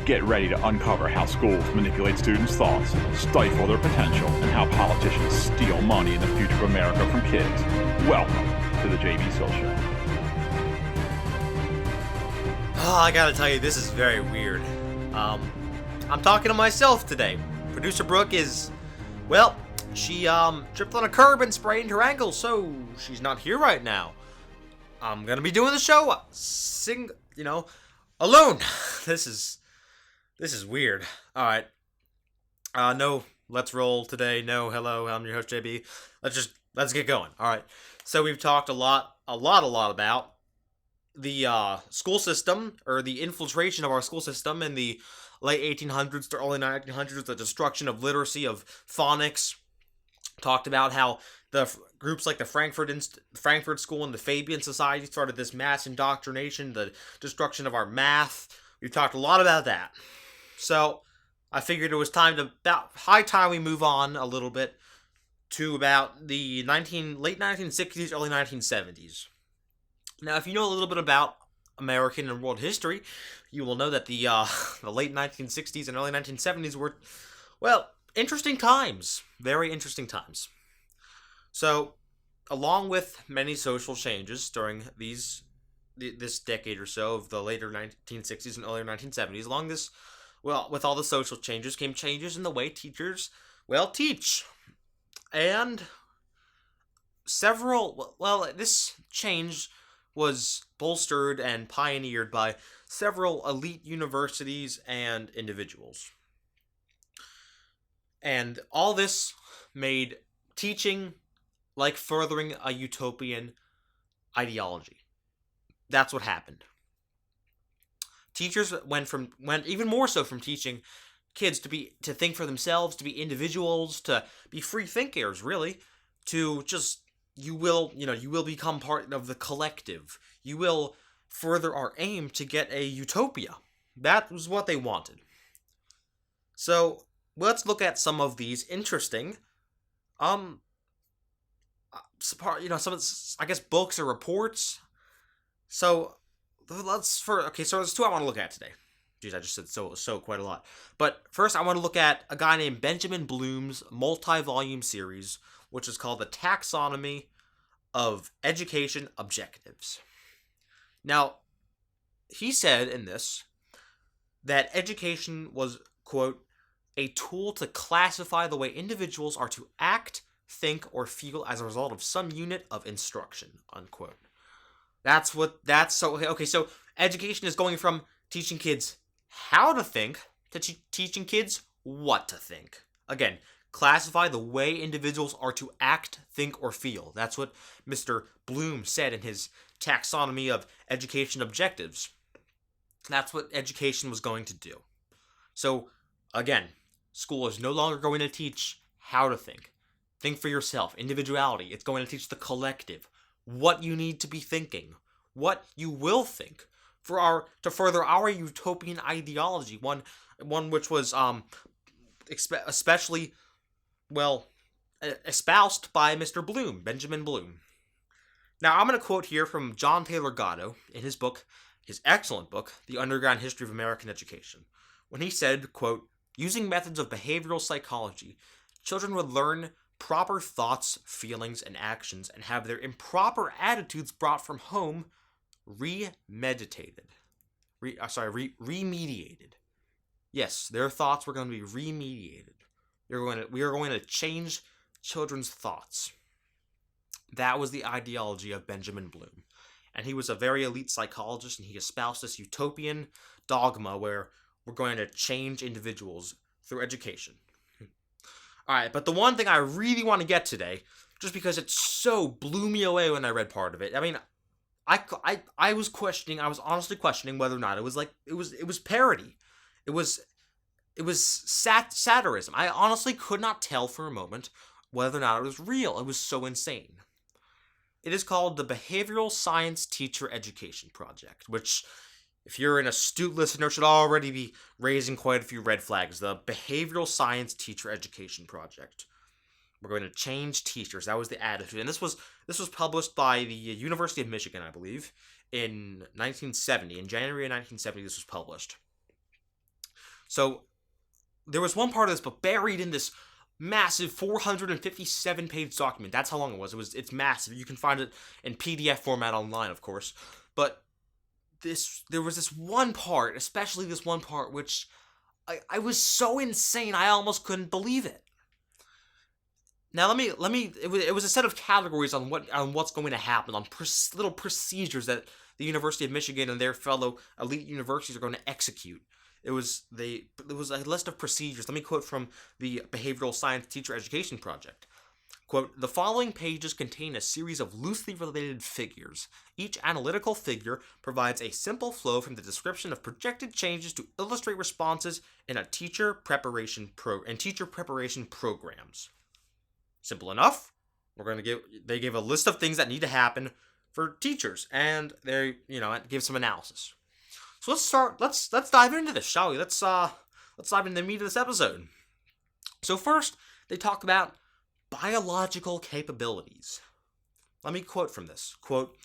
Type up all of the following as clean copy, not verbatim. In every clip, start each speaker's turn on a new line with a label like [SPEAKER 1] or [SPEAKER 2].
[SPEAKER 1] Get ready to uncover how schools manipulate students' thoughts, stifle their potential, and how politicians steal money in the future of America from kids. Welcome to the JB Sills Show.
[SPEAKER 2] Oh, I gotta tell you, this is very weird. I'm talking to myself today. Producer Brooke is, well, she tripped on a curb and sprained her ankle, so she's not here right now. I'm gonna be doing the show alone. This is weird. All right. No, let's roll today. No, hello, I'm your host JB. Let's get going. All right. So we've talked a lot about the school system, or the infiltration of our school system in the late 1800s to early 1900s, the destruction of literacy, of phonics. Talked about how the groups like the Frankfurt School and the Fabian Society started this mass indoctrination, the destruction of our math. We've talked a lot about that. So I figured it was high time we move on a little bit to about the late 1960s, early 1970s. Now, if you know a little bit about American and world history, you will know that the late 1960s and early 1970s were, well, interesting times. Very interesting times. So, along with many social changes during this decade or so of the later 1960s and earlier 1970s, with all the social changes came changes in the way teachers, teach. And this change was bolstered and pioneered by several elite universities and individuals. And all this made teaching like furthering a utopian ideology. That's what happened. Teachers went even more so from teaching kids to think for themselves, to be individuals, to be free thinkers, really, to just you will become part of the collective. You will further our aim to get a utopia. That was what they wanted. So let's look at some of these interesting, some books or reports. So there's two I want to look at today. Jeez, I just said so quite a lot. But first, I want to look at a guy named Benjamin Bloom's multi-volume series, which is called The Taxonomy of Education Objectives. Now, he said in this that education was, quote, a tool to classify the way individuals are to act, think, or feel as a result of some unit of instruction, unquote. So education is going from teaching kids how to think to teaching kids what to think. Again, classify the way individuals are to act, think, or feel. That's what Mr. Bloom said in his taxonomy of education objectives. That's what education was going to do. So, again, school is no longer going to teach how to think. Think for yourself. Individuality. It's going to teach the collective. What you need to be thinking. What you will think. To further our utopian ideology. One which was especially espoused by Mr. Bloom, Benjamin Bloom. Now, I'm going to quote here from John Taylor Gatto in his excellent book, The Underground History of American Education, when he said, quote, using methods of behavioral psychology, children would learn proper thoughts, feelings, and actions, and have their improper attitudes brought from home remediated. Yes, their thoughts were going to be remediated. We are going to change children's thoughts. That was the ideology of Benjamin Bloom. And he was a very elite psychologist, and he espoused this utopian dogma where we're going to change individuals through education. Alright, but the one thing I really want to get today, just because it so blew me away when I read part of it. I mean, I was honestly questioning whether or not it was parody. It was satirism. I honestly could not tell for a moment whether or not it was real. It was so insane. It is called the Behavioral Science Teacher Education Project, which, if you're an astute listener, should already be raising quite a few red flags. The Behavioral Science Teacher Education Project. We're going to change teachers. That was the attitude. And this was published by the University of Michigan, I believe, in 1970. In January of 1970, this was published. So there was one part of this, but buried in this massive 457-page document. That's how long it was. It's massive. You can find it in PDF format online, of course. But there was this one part, especially this one part, which I was so insane I almost couldn't believe it. Now it was a set of categories on what's going to happen, on little procedures that the University of Michigan and their fellow elite universities are going to execute. It was a list of procedures. Let me quote from the Behavioral Science Teacher Education Project. Quote, "The following pages contain a series of loosely related figures. Each analytical figure provides a simple flow from the description of projected changes to illustrate responses in a teacher preparation programs." Simple enough. They give a list of things that need to happen for teachers, and it gives some analysis. So let's dive into this, shall we? Let's dive into the meat of this episode. So first, they talk about biological capabilities. Let me quote from this. Quote,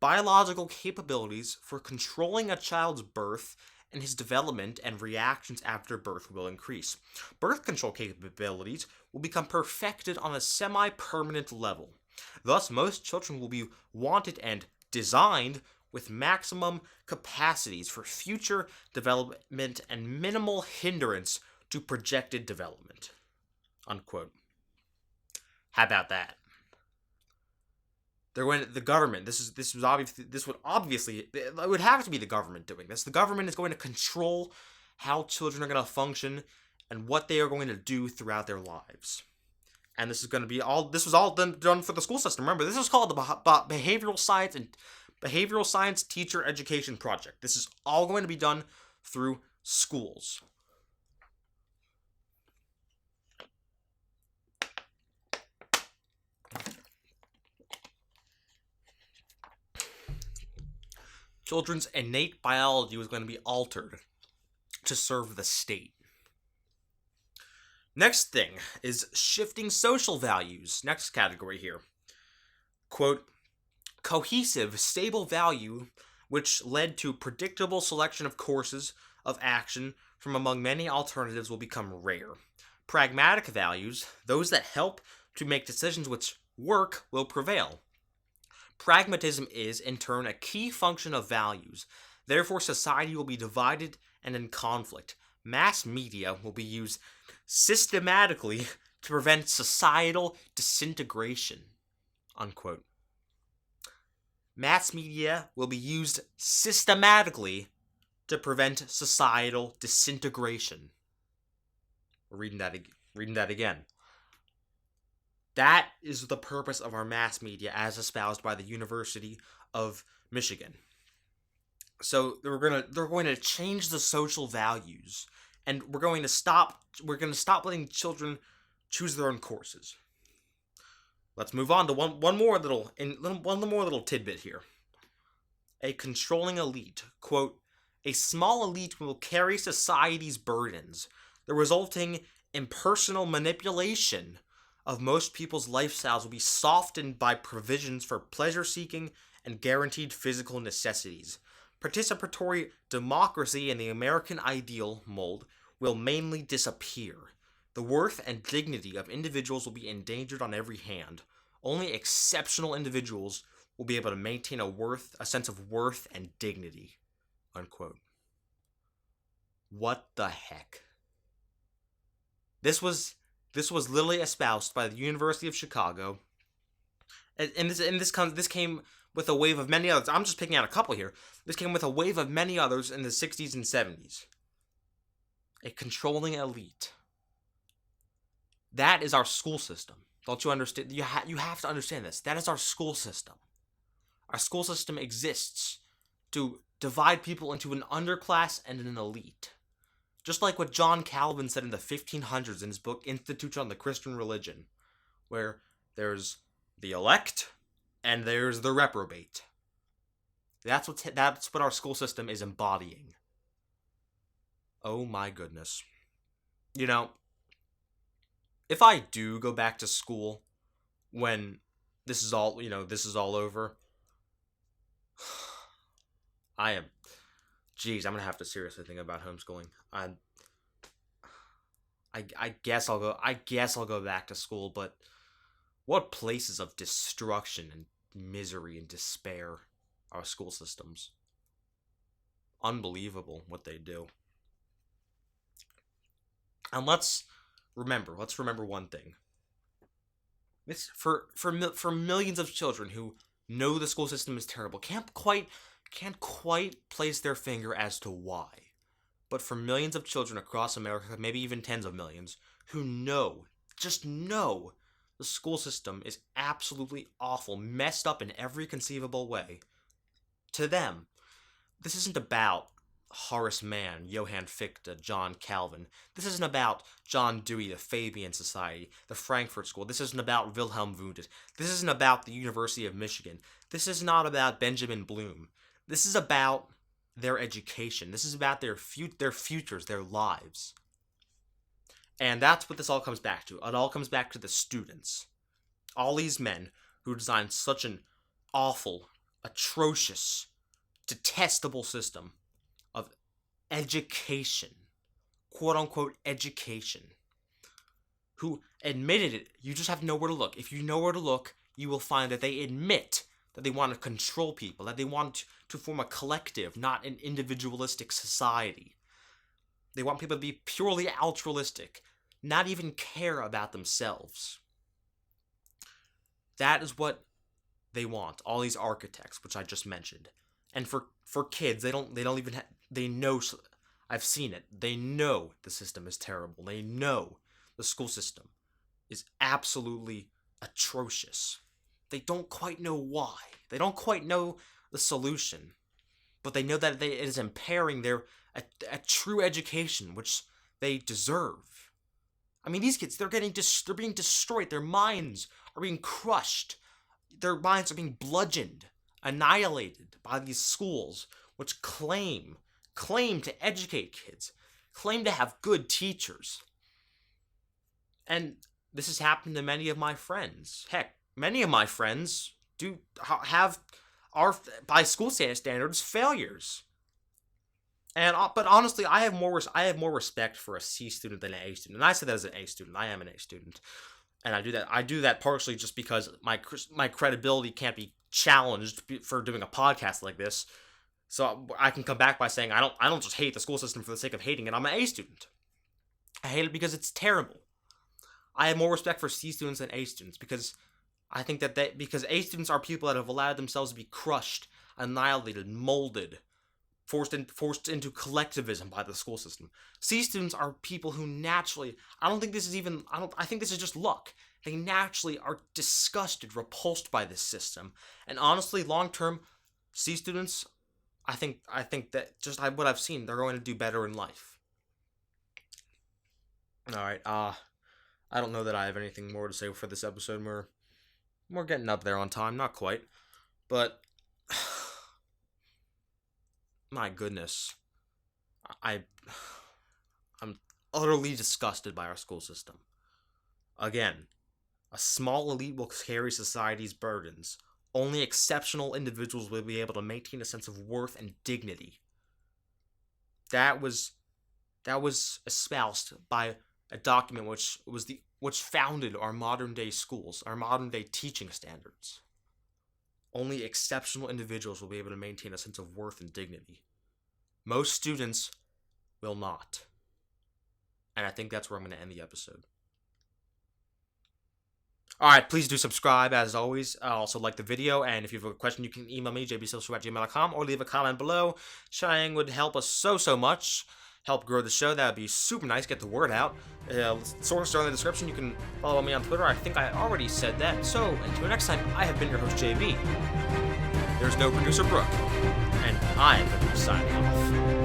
[SPEAKER 2] "Biological capabilities for controlling a child's birth and his development and reactions after birth will increase. Birth control capabilities will become perfected on a semi-permanent level. Thus, most children will be wanted and designed with maximum capacities for future development and minimal hindrance to projected development." Unquote. How about that? The government. It would have to be the government doing this. The government is going to control how children are going to function and what they are going to do throughout their lives. And this was all done for the school system. Remember, this is called the Behavioral Science Teacher Education Project. This is all going to be done through schools. Children's innate biology was going to be altered to serve the state. Next thing is shifting social values. Next category here. Quote, "Cohesive, stable value, which led to predictable selection of courses of action from among many alternatives, will become rare. Pragmatic values, those that help to make decisions which work, will prevail. Pragmatism is, in turn, a key function of values. Therefore, society will be divided and in conflict. Mass media will be used systematically to prevent societal disintegration." Unquote. Mass media will be used systematically to prevent societal disintegration. Reading that again. That is the purpose of our mass media as espoused by the University of Michigan. So they're going to change the social values, and we're going to stop letting children choose their own courses. Let's move on to one more little tidbit here. A controlling elite. Quote, "A small elite will carry society's burdens. The resulting impersonal manipulation of most people's lifestyles will be softened by provisions for pleasure-seeking and guaranteed physical necessities. Participatory democracy in the American ideal mold will mainly disappear. The worth and dignity of individuals will be endangered on every hand. Only exceptional individuals will be able to maintain a sense of worth and dignity." Unquote. What the heck? This was literally espoused by the University of Chicago, and this came with a wave of many others. I'm just picking out a couple here. This came with a wave of many others in the 60s and 70s. A controlling elite. That is our school system. Don't you understand? You have to understand this. That is our school system. Our school system exists to divide people into an underclass and an elite. Just like what John Calvin said in the 1500s in his book Institutes on the Christian Religion, where there's the elect and there's the reprobate. That's what our school system is embodying. Oh my goodness. If I do go back to school when this is all over, I'm going to have to seriously think about homeschooling. I guess I'll go. I guess I'll go back to school. But what places of destruction and misery and despair are school systems? Unbelievable what they do. And let's remember one thing. It's for millions of children who know the school system is terrible, can't quite place their finger as to why. But for millions of children across America, maybe even tens of millions, who just know the school system is absolutely awful, messed up in every conceivable way. To them, this isn't about Horace Mann, Johann Fichte, John Calvin. This isn't about John Dewey, the Fabian Society, the Frankfurt School. This isn't about Wilhelm Wundt. This isn't about the University of Michigan. This is not about Benjamin Bloom. This is about their education. This is about their futures, their lives. And that's what this all comes back to. It all comes back to the students. All these men who designed such an awful, atrocious, detestable system of education, quote-unquote education, who admitted it. You just have nowhere to look. If you know where to look, you will find that they admit that they want to control people, that they want to form a collective, not an individualistic society. They want people to be purely altruistic, not even care about themselves. That is what they want, all these architects, which I just mentioned. And for kids, they know, I've seen it, they know the system is terrible. They know the school system is absolutely atrocious. They don't quite know why. They don't quite know the solution. But they know that it is impairing their a true education, which they deserve. I mean, these kids, they're being destroyed. Their minds are being crushed. Their minds are being bludgeoned, annihilated by these schools, which claim to educate kids, claim to have good teachers. And this has happened to many of my friends. Heck, many of my friends are, by school standards, failures. But honestly, I have more respect for a C student than an A student. And I say that as an A student. I am an A student, and I do that partially just because my credibility can't be challenged for doing a podcast like this. So I can come back by saying I don't just hate the school system for the sake of hating it. I'm an A student. I hate it because it's terrible. I have more respect for C students than A students because I think because A students are people that have allowed themselves to be crushed, annihilated, molded, forced into collectivism by the school system. C students are people who naturally, I think this is just luck. They naturally are disgusted, repulsed by this system. And honestly, long term, C students, I think that just what I've seen, they're going to do better in life. Alright, I don't know that I have anything more to say for this episode. We're getting up there on time, not quite. But my goodness. I'm utterly disgusted by our school system. Again, a small elite will carry society's burdens. Only exceptional individuals will be able to maintain a sense of worth and dignity. That was espoused by a document which founded our modern day schools, our modern day teaching standards. Only exceptional individuals will be able to maintain a sense of worth and dignity. Most students will not. And I think that's where I'm going to end the episode. Alright, please do subscribe as always. Also like the video, and if you have a question, you can email me, jbsills@gmail.com, or leave a comment below. Sharing would help us so much. Help grow the show. That would be super nice. Get the word out. Sources are in the description. You can follow me on Twitter. I think I already said that. So, until next time, I have been your host, JB. There's no producer, Brooke. And I have been signing off.